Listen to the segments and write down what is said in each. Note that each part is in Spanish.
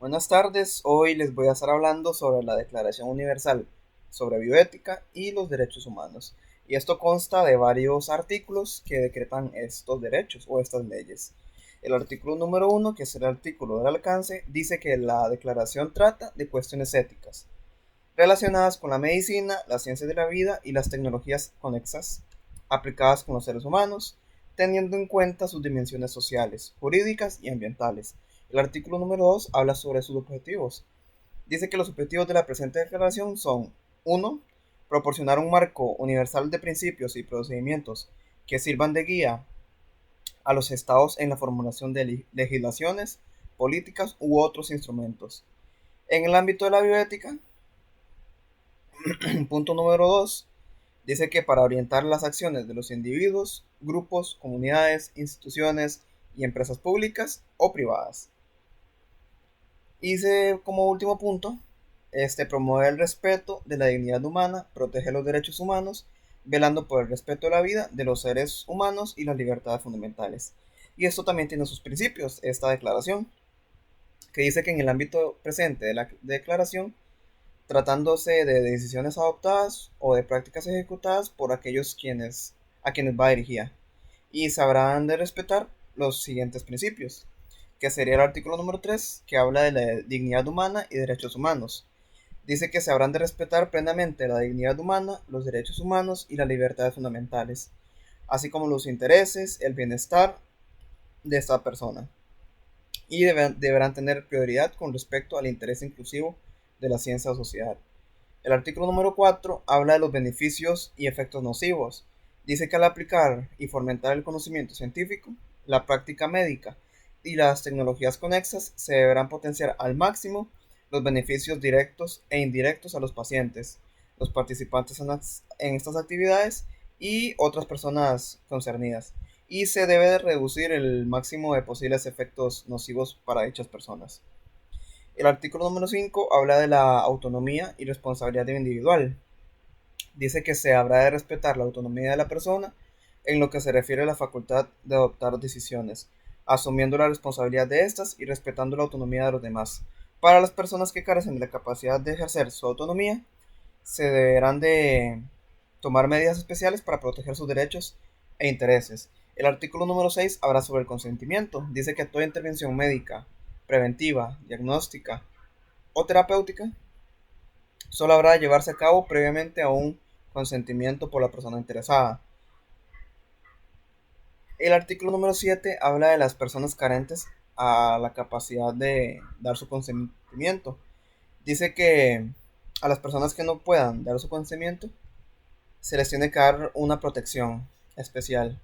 Buenas tardes, hoy les voy a estar hablando sobre la Declaración Universal sobre Bioética y los Derechos Humanos. Y esto consta de varios artículos que decretan estos derechos o estas leyes. El artículo número 1, que es el artículo del alcance, dice que la declaración trata de cuestiones éticas relacionadas con la medicina, las ciencias de la vida y las tecnologías conexas aplicadas con los seres humanos, teniendo en cuenta sus dimensiones sociales, jurídicas y ambientales. El artículo número 2 habla sobre sus objetivos. Dice que los objetivos de la presente declaración son: 1. Proporcionar un marco universal de principios y procedimientos que sirvan de guía a los estados en la formulación de legislaciones, políticas u otros instrumentos. En el ámbito de la bioética, punto número 2, dice que para orientar las acciones de los individuos, grupos, comunidades, instituciones y empresas públicas o privadas. Hice como último punto, promover el respeto de la dignidad humana, proteger los derechos humanos, velando por el respeto de la vida de los seres humanos y las libertades fundamentales. Y esto también tiene sus principios, esta declaración, que dice que en el ámbito presente de la declaración, tratándose de decisiones adoptadas o de prácticas ejecutadas por a quienes va dirigida, y sabrán de respetar los siguientes principios, que sería el artículo número 3, que habla de la dignidad humana y derechos humanos. Dice que se habrán de respetar plenamente la dignidad humana, los derechos humanos y las libertades fundamentales, así como los intereses, el bienestar de esta persona, y deberán tener prioridad con respecto al interés inclusivo de la ciencia o sociedad. El artículo número 4 habla de los beneficios y efectos nocivos. Dice que al aplicar y fomentar el conocimiento científico, la práctica médica y las tecnologías conexas, se deberán potenciar al máximo los beneficios directos e indirectos a los pacientes, los participantes en estas actividades y otras personas concernidas. Y se debe de reducir el máximo de posibles efectos nocivos para dichas personas. El artículo número 5 habla de la autonomía y responsabilidad individual. Dice que se habrá de respetar la autonomía de la persona en lo que se refiere a la facultad de adoptar decisiones, asumiendo la responsabilidad de estas y respetando la autonomía de los demás. Para las personas que carecen de la capacidad de ejercer su autonomía, se deberán de tomar medidas especiales para proteger sus derechos e intereses. El artículo número 6 habla sobre el consentimiento. Dice que toda intervención médica, preventiva, diagnóstica o terapéutica solo habrá de llevarse a cabo previamente a un consentimiento por la persona interesada. El artículo número 7 habla de las personas carentes a la capacidad de dar su consentimiento. Dice que a las personas que no puedan dar su consentimiento se les tiene que dar una protección especial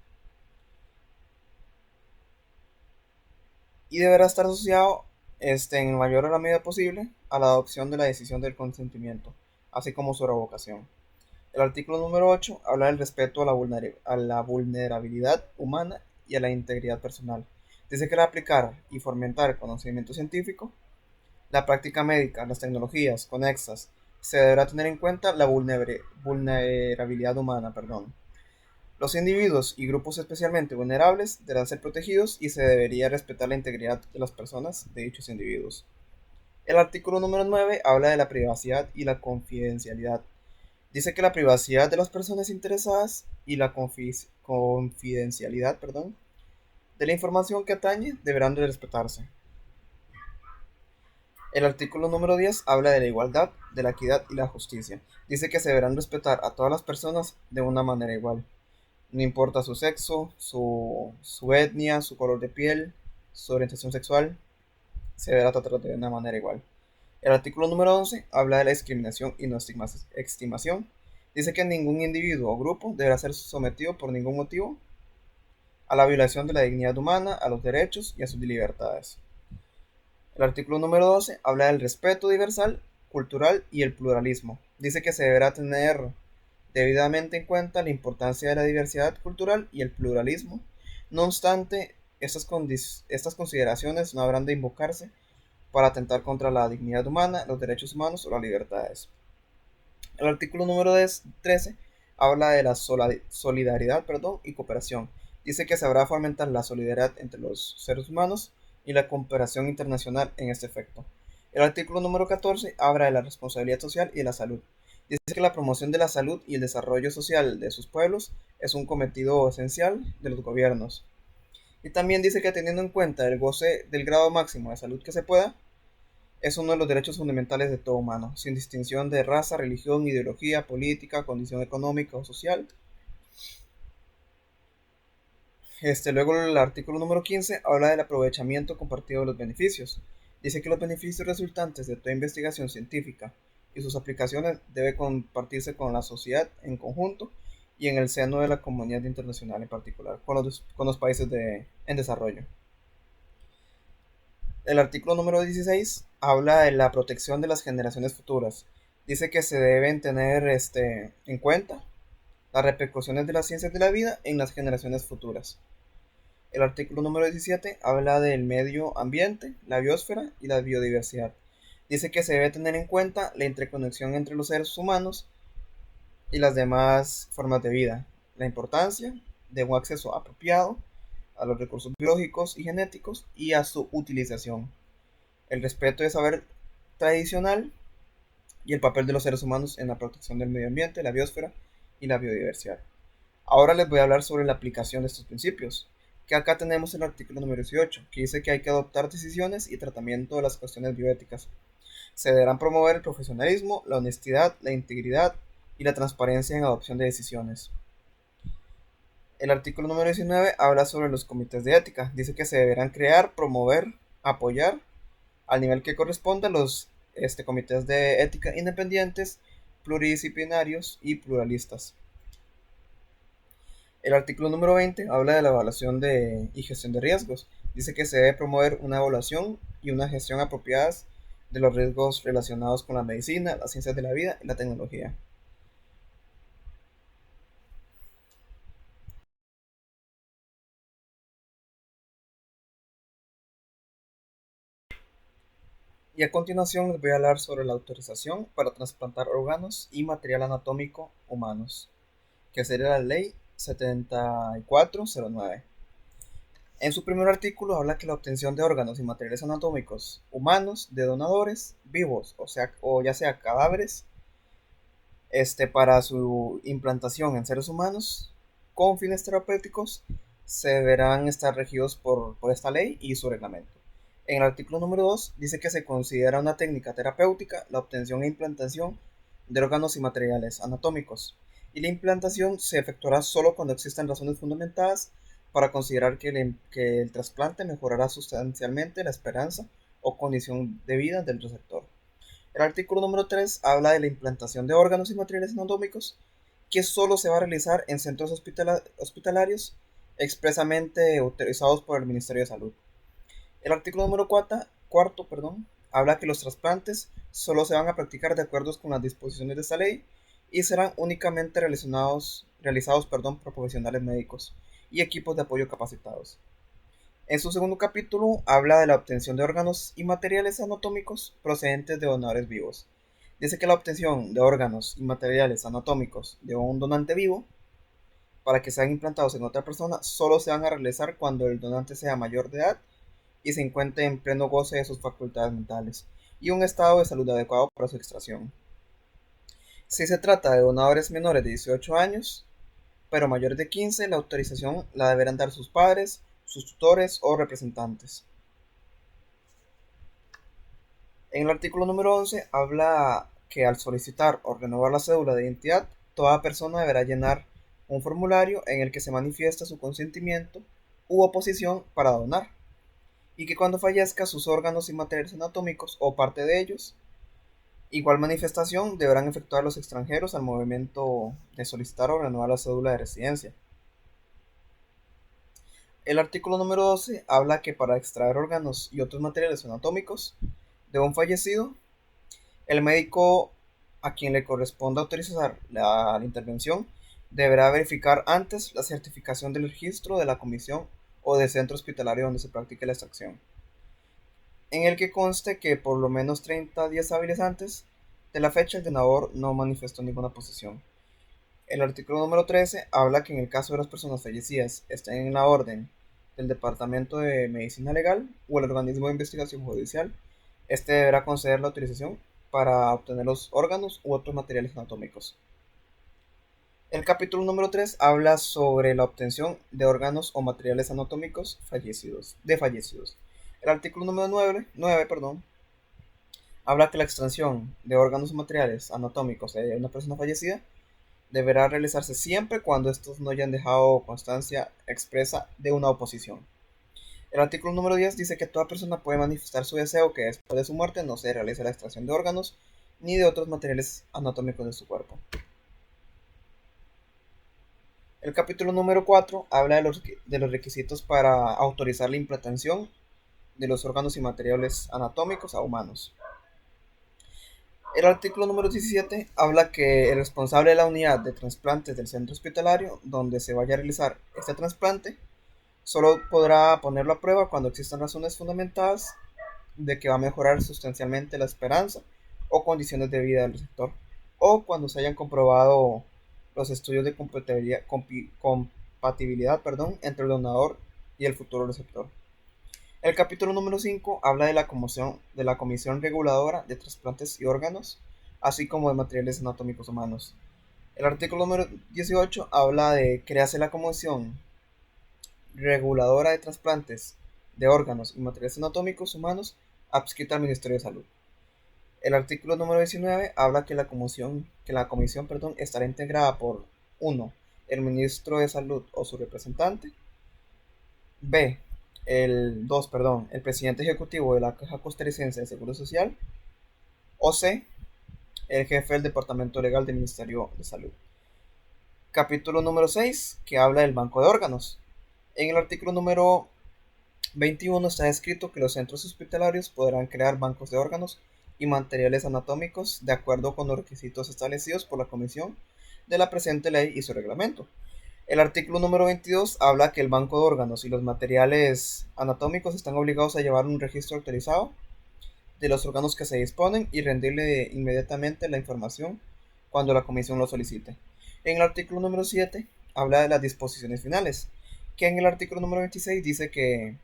y deberá estar asociado en mayor a la medida posible a la adopción de la decisión del consentimiento, así como su revocación. El artículo número 8 habla del respeto a la vulnerabilidad humana y a la integridad personal. Dice que al aplicar y fomentar el conocimiento científico, la práctica médica, las tecnologías conexas, se deberá tener en cuenta la vulnerabilidad humana. Los individuos y grupos especialmente vulnerables deberán ser protegidos y se debería respetar la integridad de las personas de dichos individuos. El artículo número 9 habla de la privacidad y la confidencialidad. Dice que la privacidad de las personas interesadas y la confidencialidad, de la información que atañe deberán de respetarse. El artículo número 10 habla de la igualdad, de la equidad y la justicia. Dice que se deberán respetar a todas las personas de una manera igual. No importa su sexo, su etnia, su color de piel, su orientación sexual, se deberá tratar de una manera igual. El artículo número 11 habla de la discriminación y no estimación. Dice que ningún individuo o grupo deberá ser sometido por ningún motivo a la violación de la dignidad humana, a los derechos y a sus libertades. El artículo número 12 habla del respeto universal, cultural y el pluralismo. Dice que se deberá tener debidamente en cuenta la importancia de la diversidad cultural y el pluralismo. No obstante, estas consideraciones no habrán de invocarse para atentar contra la dignidad humana, los derechos humanos o las libertades. El artículo número 13 habla de la solidaridad y cooperación. Dice que se habrá de fomentar la solidaridad entre los seres humanos y la cooperación internacional en este efecto. El artículo número 14 habla de la responsabilidad social y de la salud. Dice que la promoción de la salud y el desarrollo social de sus pueblos es un cometido esencial de los gobiernos. Y también dice que teniendo en cuenta el goce del grado máximo de salud que se pueda, es uno de los derechos fundamentales de todo humano, sin distinción de raza, religión, ideología, política, condición económica o social. Luego el artículo número 15 habla del aprovechamiento compartido de los beneficios. Dice que los beneficios resultantes de toda investigación científica y sus aplicaciones deben compartirse con la sociedad en conjunto y en el seno de la comunidad internacional en particular, con los países en desarrollo. El artículo número 16 habla de la protección de las generaciones futuras. Dice que se deben tener en cuenta las repercusiones de las ciencias de la vida en las generaciones futuras. El artículo número 17 habla del medio ambiente, la biosfera y la biodiversidad. Dice que se debe tener en cuenta la interconexión entre los seres humanos y las demás formas de vida, la importancia de un acceso apropiado a los recursos biológicos y genéticos y a su utilización, el respeto del saber tradicional y el papel de los seres humanos en la protección del medio ambiente, la biosfera y la biodiversidad. Ahora les voy a hablar sobre la aplicación de estos principios, que acá tenemos el artículo número 18, que dice que hay que adoptar decisiones y tratamiento de las cuestiones bioéticas. Se deberán promover el profesionalismo, la honestidad, la integridad y la transparencia en adopción de decisiones. El artículo número 19 habla sobre los comités de ética. Dice que se deberán crear, promover, apoyar al nivel que corresponda los comités de ética independientes, pluridisciplinarios y pluralistas. El artículo número 20 habla de la evaluación y gestión de riesgos. Dice que se debe promover una evaluación y una gestión apropiadas de los riesgos relacionados con la medicina, las ciencias de la vida y la tecnología. Y a continuación les voy a hablar sobre la autorización para trasplantar órganos y material anatómico humanos, que sería la ley 7409. En su primer artículo habla que la obtención de órganos y materiales anatómicos humanos de donadores vivos, o ya sea cadáveres, para su implantación en seres humanos con fines terapéuticos, se deberán estar regidos por esta ley y su reglamento. En el artículo número 2 dice que se considera una técnica terapéutica la obtención e implantación de órganos y materiales anatómicos, y la implantación se efectuará solo cuando existan razones fundamentadas para considerar que el trasplante mejorará sustancialmente la esperanza o condición de vida del receptor. El artículo número 3 habla de la implantación de órganos y materiales anatómicos que solo se va a realizar en centros hospitalarios expresamente autorizados por el Ministerio de Salud. El artículo número cuarto, habla que los trasplantes solo se van a practicar de acuerdo con las disposiciones de esta ley y serán únicamente realizados por profesionales médicos y equipos de apoyo capacitados. En su segundo capítulo habla de la obtención de órganos y materiales anatómicos procedentes de donadores vivos. Dice que la obtención de órganos y materiales anatómicos de un donante vivo para que sean implantados en otra persona solo se van a realizar cuando el donante sea mayor de edad y se encuentre en pleno goce de sus facultades mentales y un estado de salud adecuado para su extracción. Si se trata de donadores menores de 18 años, pero mayores de 15, la autorización la deberán dar sus padres, sus tutores o representantes. En el artículo número 11 habla que al solicitar o renovar la cédula de identidad, toda persona deberá llenar un formulario en el que se manifiesta su consentimiento u oposición para donar, y que cuando fallezca sus órganos y materiales anatómicos o parte de ellos, igual manifestación deberán efectuar los extranjeros al momento de solicitar o renovar la cédula de residencia. El artículo número 12 habla que para extraer órganos y otros materiales anatómicos de un fallecido, el médico a quien le corresponda autorizar la intervención deberá verificar antes la certificación del registro de la comisión o del centro hospitalario donde se practique la extracción, en el que conste que por lo menos 30 días hábiles antes de la fecha el donador no manifestó ninguna posición. El artículo número 13 habla que en el caso de las personas fallecidas estén en la orden del Departamento de Medicina Legal o el organismo de investigación judicial, Este deberá conceder la autorización para obtener los órganos u otros materiales anatómicos. El capítulo número 3 habla sobre la obtención de órganos o materiales anatómicos fallecidos. El artículo número 9 habla que la extracción de órganos o materiales anatómicos de una persona fallecida deberá realizarse siempre cuando estos no hayan dejado constancia expresa de una oposición. El artículo número 10 dice que toda persona puede manifestar su deseo que después de su muerte no se realice la extracción de órganos ni de otros materiales anatómicos de su cuerpo. El capítulo número 4 habla de los requisitos para autorizar la implantación de los órganos y materiales anatómicos a humanos. El artículo número 17 habla que el responsable de la unidad de trasplantes del centro hospitalario donde se vaya a realizar este trasplante solo podrá ponerlo a prueba cuando existan razones fundamentadas de que va a mejorar sustancialmente la esperanza o condiciones de vida del receptor, o cuando se hayan comprobado los estudios de compatibilidad entre el donador y el futuro receptor. El capítulo número 5 habla de la Comisión Reguladora de Trasplantes y Órganos, así como de materiales anatómicos humanos. El artículo número 18 habla de crearse la Comisión Reguladora de Trasplantes de Órganos y Materiales Anatómicos Humanos adscrita al Ministerio de Salud. El artículo número 19 habla que la comisión estará integrada por 1. El ministro de Salud o su representante. B. El presidente ejecutivo de la Caja Costarricense de Seguro Social. O C. El jefe del Departamento Legal del Ministerio de Salud. Capítulo número 6, que habla del banco de órganos. En el artículo número 21 está escrito que los centros hospitalarios podrán crear bancos de órganos y materiales anatómicos de acuerdo con los requisitos establecidos por la Comisión de la presente ley y su reglamento. El artículo número 22 habla que el banco de órganos y los materiales anatómicos están obligados a llevar un registro autorizado de los órganos que se disponen y rendirle inmediatamente la información cuando la comisión lo solicite. En el artículo número 7 habla de las disposiciones finales, que en el artículo número 26 dice que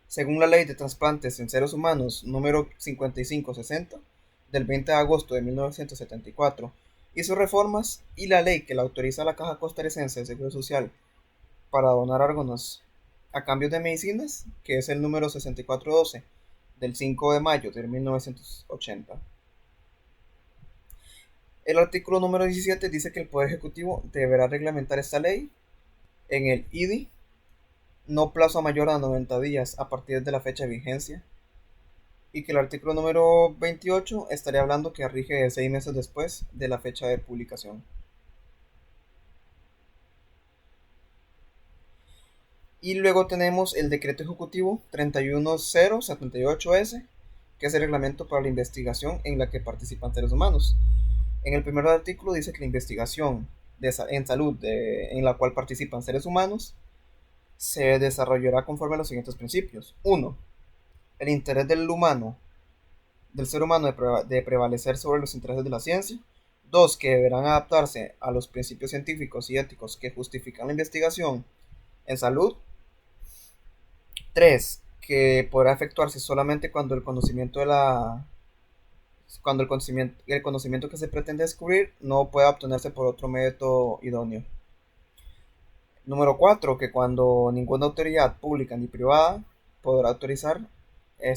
según la Ley de Trasplantes en Seres Humanos número 5560 del 20 de agosto de 1974 y sus reformas, y la ley que la autoriza a la Caja Costarricense de Seguro Social para donar órganos a cambio de medicinas, que es el número 6412 del 5 de mayo de 1980. El artículo número 17 dice que el Poder Ejecutivo deberá reglamentar esta ley en el IDI no plazo mayor a 90 días a partir de la fecha de vigencia, y que el artículo número 28 estaría hablando que rige 6 meses después de la fecha de publicación. Y luego tenemos el decreto ejecutivo 31078S, que es el reglamento para la investigación en la que participan seres humanos. En el primer artículo dice que la investigación en salud en la cual participan seres humanos se desarrollará conforme a los siguientes principios. 1. El interés del ser humano de prevalecer sobre los intereses de la ciencia. 2. Que deberán adaptarse a los principios científicos y éticos que justifican la investigación en salud. 3. Que podrá efectuarse solamente cuando el conocimiento que se pretende descubrir no pueda obtenerse por otro método idóneo. Número 4. Que cuando ninguna autoridad pública ni privada podrá autorizar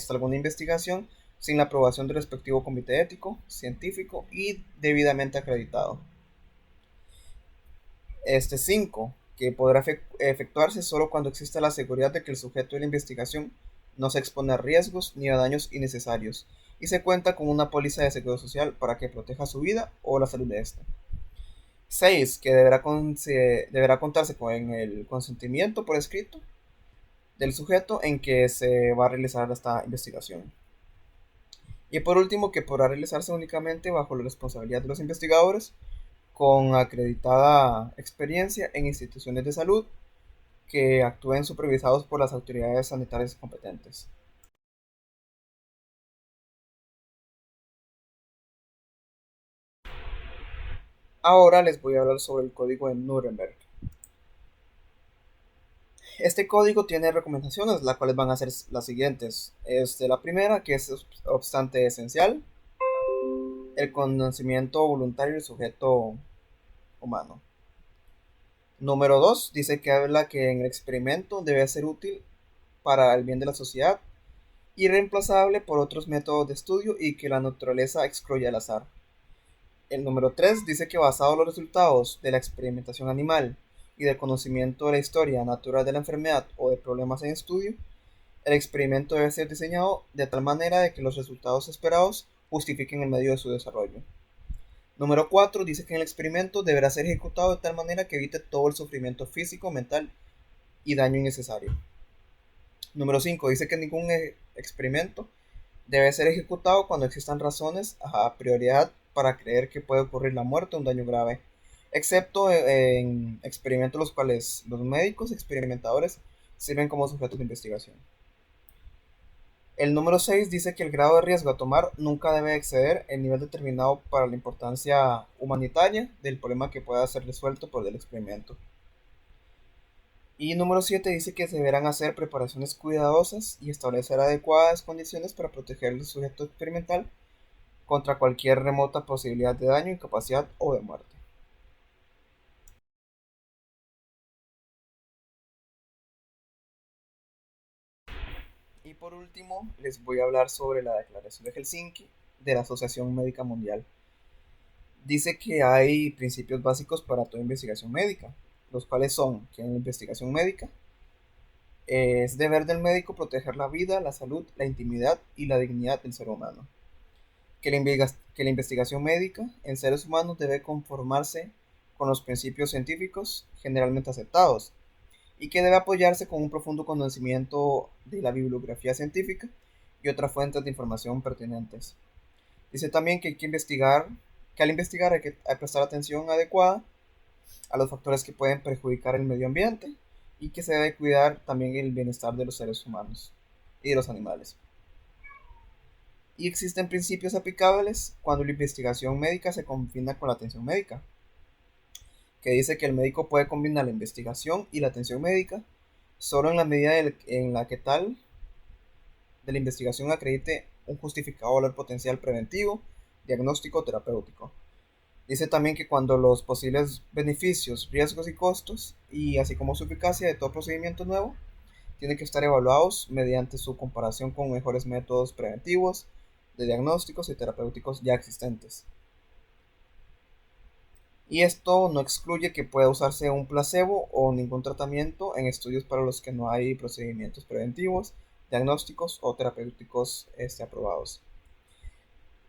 alguna investigación sin la aprobación del respectivo comité ético, científico y debidamente acreditado. 5. Que podrá efectuarse solo cuando exista la seguridad de que el sujeto de la investigación no se expone a riesgos ni a daños innecesarios y se cuenta con una póliza de seguro social para que proteja su vida o la salud de éste. 6. Que deberá contarse con el consentimiento por escrito del sujeto en que se va a realizar esta investigación. Y por último, que podrá realizarse únicamente bajo la responsabilidad de los investigadores con acreditada experiencia en instituciones de salud que actúen supervisados por las autoridades sanitarias competentes. Ahora les voy a hablar sobre el Código de Nuremberg. Este código tiene recomendaciones, las cuales van a ser las siguientes. La primera, que es obstante esencial, el conocimiento voluntario del sujeto humano. Número 2 dice que habla que en el experimento debe ser útil para el bien de la sociedad, irreemplazable por otros métodos de estudio y que la naturaleza excluye al azar. El número 3 dice que basado en los resultados de la experimentación animal y del conocimiento de la historia natural de la enfermedad o de problemas en estudio, el experimento debe ser diseñado de tal manera de que los resultados esperados justifiquen el medio de su desarrollo. Número 4 dice que el experimento deberá ser ejecutado de tal manera que evite todo el sufrimiento físico, mental y daño innecesario. Número 5 dice que ningún experimento debe ser ejecutado cuando existan razones a prioridad para creer que puede ocurrir la muerte o un daño grave, excepto en experimentos los cuales los médicos experimentadores sirven como sujetos de investigación. El número 6 dice que el grado de riesgo a tomar nunca debe exceder el nivel determinado para la importancia humanitaria del problema que pueda ser resuelto por el experimento. Y número 7 dice que se deberán hacer preparaciones cuidadosas y establecer adecuadas condiciones para proteger al sujeto experimental contra cualquier remota posibilidad de daño, incapacidad o de muerte. Y por último, les voy a hablar sobre la Declaración de Helsinki de la Asociación Médica Mundial. Dice que hay principios básicos para toda investigación médica, los cuales son que en la investigación médica es deber del médico proteger la vida, la salud, la intimidad y la dignidad del ser humano. Que la investigación médica en seres humanos debe conformarse con los principios científicos generalmente aceptados y que debe apoyarse con un profundo conocimiento de la bibliografía científica y otras fuentes de información pertinentes. Dice también que hay que investigar, que al investigar hay que prestar atención adecuada a los factores que pueden perjudicar el medio ambiente y que se debe cuidar también el bienestar de los seres humanos y de los animales. Y existen principios aplicables cuando la investigación médica se combina con la atención médica, que dice que el médico puede combinar la investigación y la atención médica solo en la medida en la que tal de la investigación acredite un justificado valor potencial preventivo, diagnóstico o terapéutico. Dice también que cuando los posibles beneficios, riesgos y costos, y así como su eficacia de todo procedimiento nuevo, tienen que estar evaluados mediante su comparación con mejores métodos preventivos, de diagnósticos y terapéuticos ya existentes. Y esto no excluye que pueda usarse un placebo o ningún tratamiento en estudios para los que no hay procedimientos preventivos, diagnósticos o terapéuticos aprobados.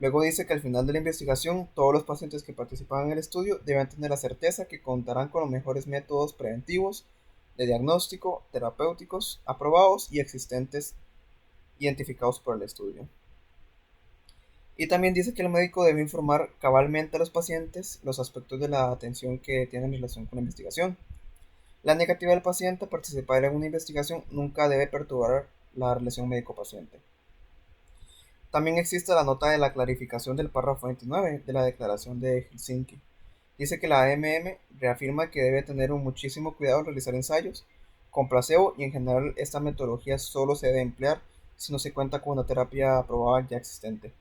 Luego dice que al final de la investigación, todos los pacientes que participan en el estudio deben tener la certeza que contarán con los mejores métodos preventivos, de diagnóstico, terapéuticos, aprobados y existentes, identificados por el estudio. Y también dice que el médico debe informar cabalmente a los pacientes los aspectos de la atención que tienen relación con la investigación. La negativa del paciente a participar en una investigación nunca debe perturbar la relación médico-paciente. También existe la nota de la clarificación del párrafo 29 de la Declaración de Helsinki. Dice que la AMM reafirma que debe tener un muchísimo cuidado al realizar ensayos con placebo y en general esta metodología solo se debe emplear si no se cuenta con una terapia aprobada ya existente.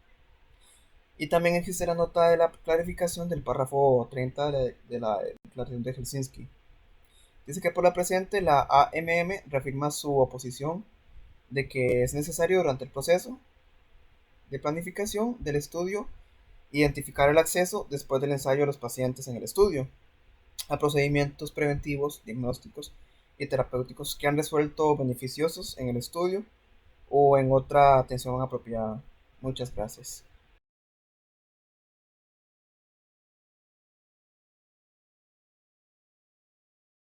Y también existe la nota de la clarificación del párrafo 30 de la Declaración de Helsinki. Dice que por la presente la AMM reafirma su oposición de que es necesario durante el proceso de planificación del estudio identificar el acceso después del ensayo de los pacientes en el estudio a procedimientos preventivos, diagnósticos y terapéuticos que han resuelto beneficiosos en el estudio o en otra atención apropiada. Muchas gracias.